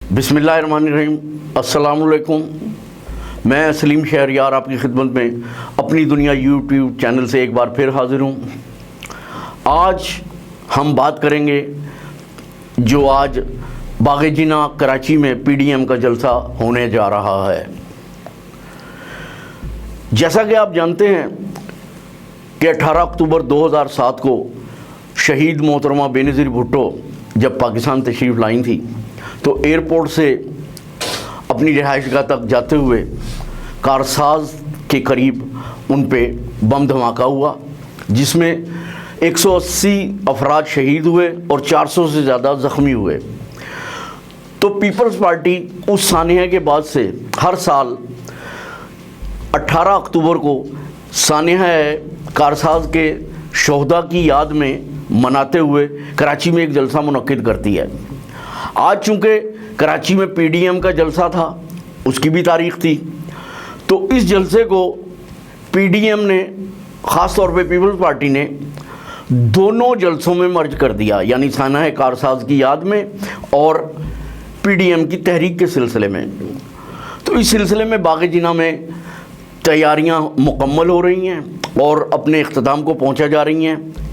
बिस्मिल्लाहिर्रहमानिर्रहीम। अस्सलामुअलैकुम। मैं सलीम शहरयार आपकी खिदमत में अपनी दुनिया यूट्यूब चैनल से एक बार फिर हाज़िर हूँ। आज हम बात करेंगे जो आज बाग़-ए-जिन्ना कराची में पीडीएम का जलसा होने जा रहा है। जैसा कि आप जानते हैं कि 18 अक्टूबर 2007 को शहीद मोहतरमा बेनज़ीर भुट्टो जब पाकिस्तान तशरीफ़ लाई थी तो एयरपोर्ट से अपनी रिहाइशगाह तक जाते हुए कारसाज के करीब उन पे बम धमाका हुआ, जिसमें 180 अफराद शहीद हुए और 400 से ज़्यादा ज़ख्मी हुए। तो पीपल्स पार्टी उस सानिया के बाद से हर साल 18 अक्टूबर को सानिया कारसाज के शोहदा की याद में मनाते हुए कराची में एक जलसा मुनक्किद करती है। आज चूँकि कराची में पीडीएम का जलसा था, उसकी भी तारीख़ थी, तो इस जलसे को पीडीएम ने ख़ास तौर पे पीपल्स पार्टी ने दोनों जलसों में मर्ज कर दिया, यानी सानिया कारसाज की याद में और पीडीएम की तहरीक के सिलसिले में। तो इस सिलसिले में बाग़-ए-जिन्ना में तैयारियां मुकम्मल हो रही हैं और अपने इख्तिताम को पहुंचा जा रही हैं।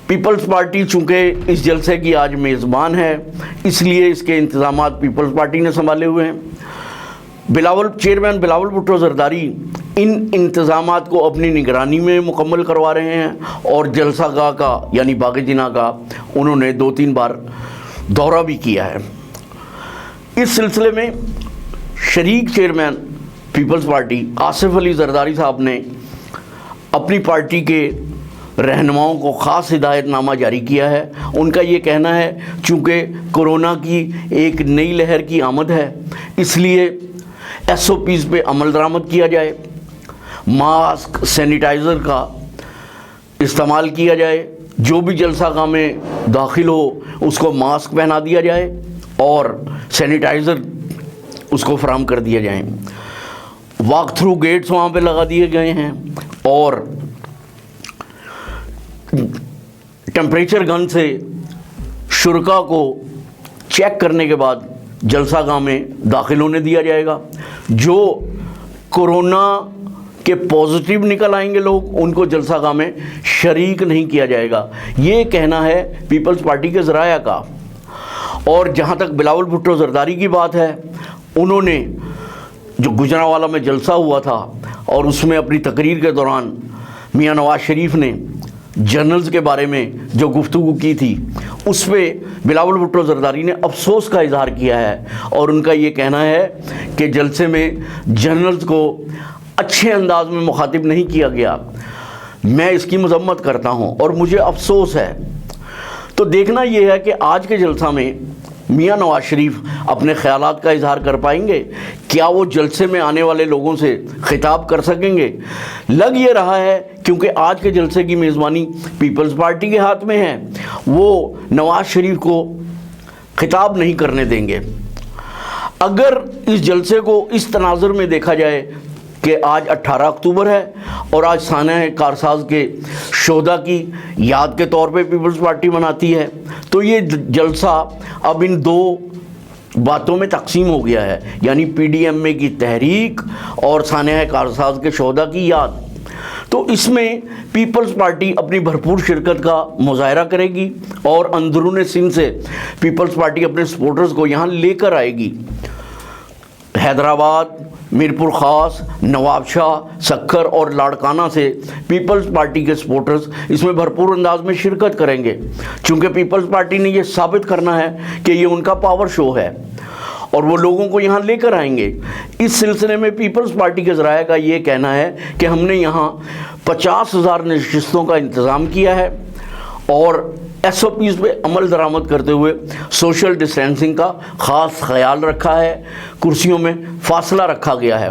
पीपल्स पार्टी चूँकि इस जलसे की आज मेज़बान है, इसलिए इसके इंतज़ामात पीपल्स पार्टी ने संभाले हुए हैं। चेयरमैन बिलावल भुट्टो ज़रदारी इन इंतज़ामात को अपनी निगरानी में मुकम्मल करवा रहे हैं और जलसागाह का यानी बाग़-ए-जिन्ना का उन्होंने 2-3 बार दौरा भी किया है। इस सिलसिले में शरीक चेयरमैन पीपल्स पार्टी आसिफ अली ज़रदारी साहब ने अपनी पार्टी के रहनुमाओं को ख़ास हिदायतनामा जारी किया है। उनका ये कहना है चूँकि कोरोना की एक नई लहर की आमद है, इसलिए SOPs पे अमल दरामद किया जाए, मास्क सैनिटाइज़र का इस्तेमाल किया जाए, जो भी जलसागाह में दाखिल हो उसको मास्क पहना दिया जाए और सैनिटाइज़र उसको फराहम कर दिया जाए। वॉक थ्रू गेट्स वहाँ पे लगा दिए गए हैं और टेम्परेचर गन से शुरका को चेक करने के बाद जलसागाह में दाखिल होने दिया जाएगा। जो कोरोना के पॉजिटिव निकल आएंगे लोग, उनको जलसागाह में शरीक नहीं किया जाएगा, ये कहना है पीपल्स पार्टी के ज़राया का। और जहाँ तक बिलावल भुट्टो ज़रदारी की बात है, उन्होंने जो गुजरांवाला में जलसा हुआ था और उसमें अपनी तकरीर के दौरान मियां नवाज शरीफ ने जर्नल्स के बारे में जो गुफ्तगू की थी, उस पर बिलावल भुट्टो ज़रदारी ने अफसोस का इजहार किया है और उनका ये कहना है कि जलसे में जर्नल्स को अच्छे अंदाज में मुखातिब नहीं किया गया। मैं इसकी मजम्मत करता हूँ और मुझे अफसोस है। तो देखना ये है कि आज के जलसा में मियां नवाज शरीफ अपने ख़यालात का इजहार कर पाएंगे, क्या वो जलसे में आने वाले लोगों से खिताब कर सकेंगे। लग ये रहा है क्योंकि आज के जलसे की मेज़बानी पीपल्स पार्टी के हाथ में है, वो नवाज शरीफ को खिताब नहीं करने देंगे। अगर इस जलसे को इस तनाज़ुर में देखा जाए कि आज 18 अक्टूबर है और आज सानिया कारसाज के शोहदा की याद के तौर पे पीपल्स पार्टी मनाती है, तो ये जलसा अब इन दो बातों में तकसीम हो गया है, यानी पीडीएम में की तहरीक और सानिया कारसाज के शोहदा की याद। तो इसमें पीपल्स पार्टी अपनी भरपूर शिरकत का मुजाहरा करेगी और अंदरूनी सिंध से पीपल्स पार्टी अपने सपोर्टर्स को यहाँ लेकर आएगी। हैदराबाद, मीरपुर ख़ास, नवाबशाह, सक्खर और लाड़काना से पीपल्स पार्टी के सपोर्टर्स इसमें भरपूर अंदाज में शिरकत करेंगे, चूँकि पीपल्स पार्टी ने ये साबित करना है कि ये उनका पावर शो है और वो लोगों को यहाँ लेकर आएंगे। इस सिलसिले में पीपल्स पार्टी के ज़राया का ये कहना है कि हमने यहाँ 50,000 नशिस्तों का इंतज़ाम किया है और SOPs पे अमल दरामद करते हुए सोशल डिस्टेंसिंग का ख़ास ख्याल रखा है, कुर्सियों में फासला रखा गया है।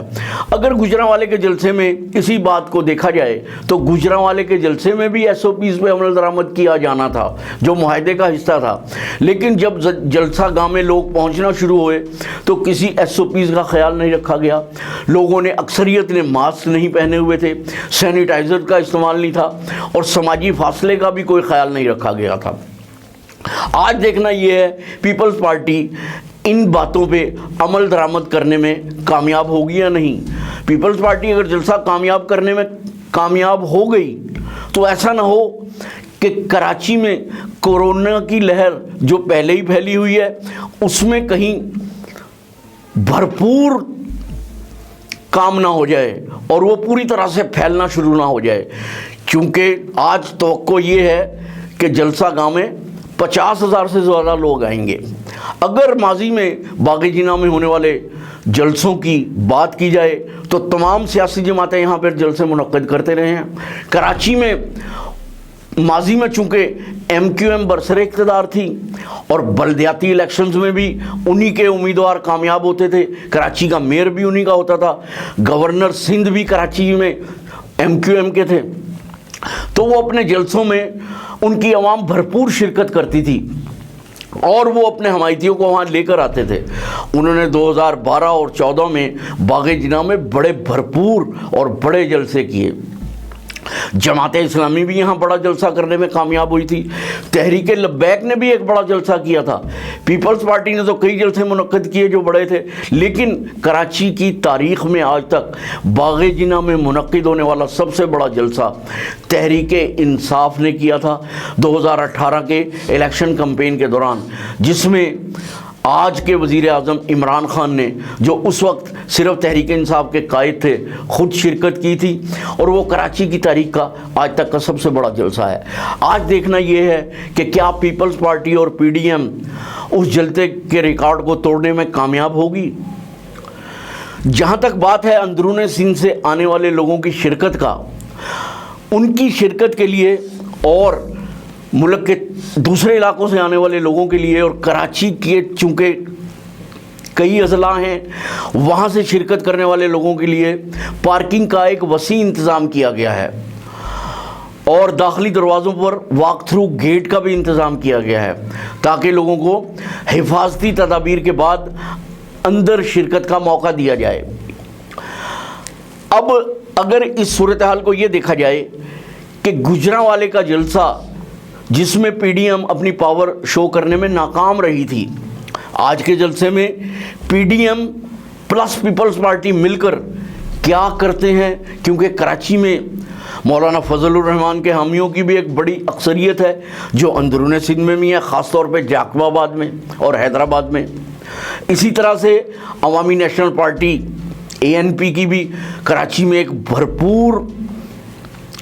अगर गुजरांवाले के जलसे में इसी बात को देखा जाए तो गुजरांवाले के जलसे में भी SOPs पे अमल दरामद किया जाना था, जो मुआहदे का हिस्सा था, लेकिन जब जलसा गाह में लोग पहुंचना शुरू हुए तो किसी SOPs का ख्याल नहीं रखा गया। लोगों ने, अक्सरियत ने मास्क नहीं पहने हुए थे, सैनिटाइज़र का इस्तेमाल नहीं था और समाजी फासले का भी कोई ख्याल नहीं रखा गया था। आज देखना ये है पीपल्स पार्टी इन बातों पे अमल दरामद करने में कामयाब होगी या नहीं। पीपल्स पार्टी अगर जलसा कामयाब करने में कामयाब हो गई तो ऐसा ना हो कि कराची में कोरोना की लहर जो पहले ही फैली हुई है उसमें कहीं भरपूर काम ना हो जाए और वो पूरी तरह से फैलना शुरू ना हो जाए। क्योंकि आज तवक्को ये है कि जलसा गांव में 50,000 से ज़्यादा लोग आएंगे। अगर माजी में बाग़ जिना में होने वाले जलसों की बात की जाए तो तमाम सियासी जमातें यहाँ पर जलसे मुनक्किद करते रहे हैं। कराची में माजी में चूँकि MQM बरसरे इक़्तिदार थी और बल्दियाती इलेक्शंस में भी उन्हीं के उम्मीदवार कामयाब होते थे, कराची का मेयर भी उन्हीं का होता था, गवर्नर सिंध भी कराची में MQM के थे। तो वो अपने जलसों में उनकी आवाम भरपूर शिरकत करती थी और वो अपने हमायतियों को वहाँ लेकर आते थे। उन्होंने 2012 और 14 में बाग़ जिना में बड़े भरपूर और बड़े जलसे किए। जमात इस्लामी भी यहाँ बड़ा जलसा करने में कामयाब हुई थी। तहरीक लब्बैक ने भी एक बड़ा जलसा किया था। पीपल्स पार्टी ने तो कई जलसे मुनक्किद किए जो बड़े थे, लेकिन कराची की तारीख़ में आज तक बाग़ जिना में मुनक्किद होने वाला सबसे बड़ा जलसा तहरीक इंसाफ ने किया था 2018 के इलेक्शन कैंपेन के दौरान, जिसमें आज के वज़ीर आज़म इमरान खान ने, जो उस वक्त सिर्फ तहरीक इंसाफ के कायद थे, ख़ुद शिरकत की थी और वो कराची की तारीख़ का आज तक का सबसे बड़ा जलसा है। आज देखना ये है कि क्या पीपल्स पार्टी और PDM उस जलसे के रिकॉर्ड को तोड़ने में कामयाब होगी। जहाँ तक बात है अंदरूनी सिंध से आने वाले लोगों की शिरकत का, उनकी शिरकत के लिए और मुल्क के दूसरे इलाकों से आने वाले लोगों के लिए और कराची के चूँकि कई अजला हैं वहाँ से शिरकत करने वाले लोगों के लिए पार्किंग का एक वसी इंतज़ाम किया गया है और दाखिली दरवाज़ों पर वॉक थ्रू गेट का भी इंतज़ाम किया गया है ताकि लोगों को हिफाजती तदाबीर के बाद अंदर शिरकत का मौका दिया जाए। अब अगर इस सूरत हाल को ये देखा जाए कि गुजरांवाले का जलसा जिसमें PDM अपनी पावर शो करने में नाकाम रही थी, आज के जलसे में PDM प्लस पीपल्स पार्टी मिलकर क्या करते हैं। क्योंकि कराची में मौलाना फजलुर रहमान के हामियों की भी एक बड़ी अक्सरियत है जो अंदरूनी सिंध में भी है, ख़ास तौर पे जाकिबाबाद में और हैदराबाद में। इसी तरह से अवामी नेशनल पार्टी ANP की भी कराची में एक भरपूर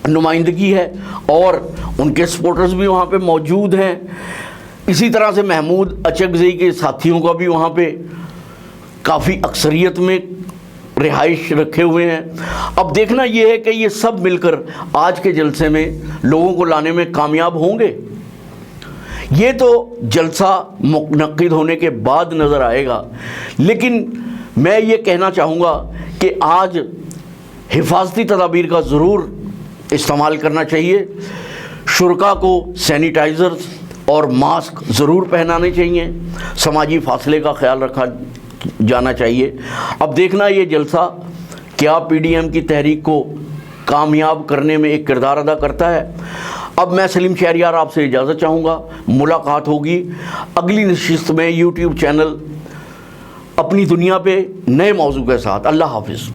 नुमाइंदगी है और उनके सपोर्टर्स भी वहाँ पे मौजूद हैं। इसी तरह से महमूद अचकज़ई के साथियों का भी वहाँ पे काफ़ी अक्सरियत में रिहाइश रखे हुए हैं। अब देखना ये है कि ये सब मिलकर आज के जलसे में लोगों को लाने में कामयाब होंगे। ये तो जलसा मुनक्किद होने के बाद नज़र आएगा, लेकिन मैं ये कहना चाहूँगा कि आज हिफाजती तदाबीर का ज़रूर इस्तेमाल करना चाहिए। शुरका को सैनिटाइज़र्स और मास्क ज़रूर पहनाने चाहिए, समाजी फासले का ख्याल रखा जाना चाहिए। अब देखना ये जलसा क्या PDM की तहरीक को कामयाब करने में एक किरदार अदा करता है। अब मैं सलीम शहरियार आपसे इजाज़त चाहूँगा। मुलाकात होगी अगली नशिस्त में YouTube चैनल अपनी दुनिया पे नए मौजू के साथ। अल्लाह हाफिज़।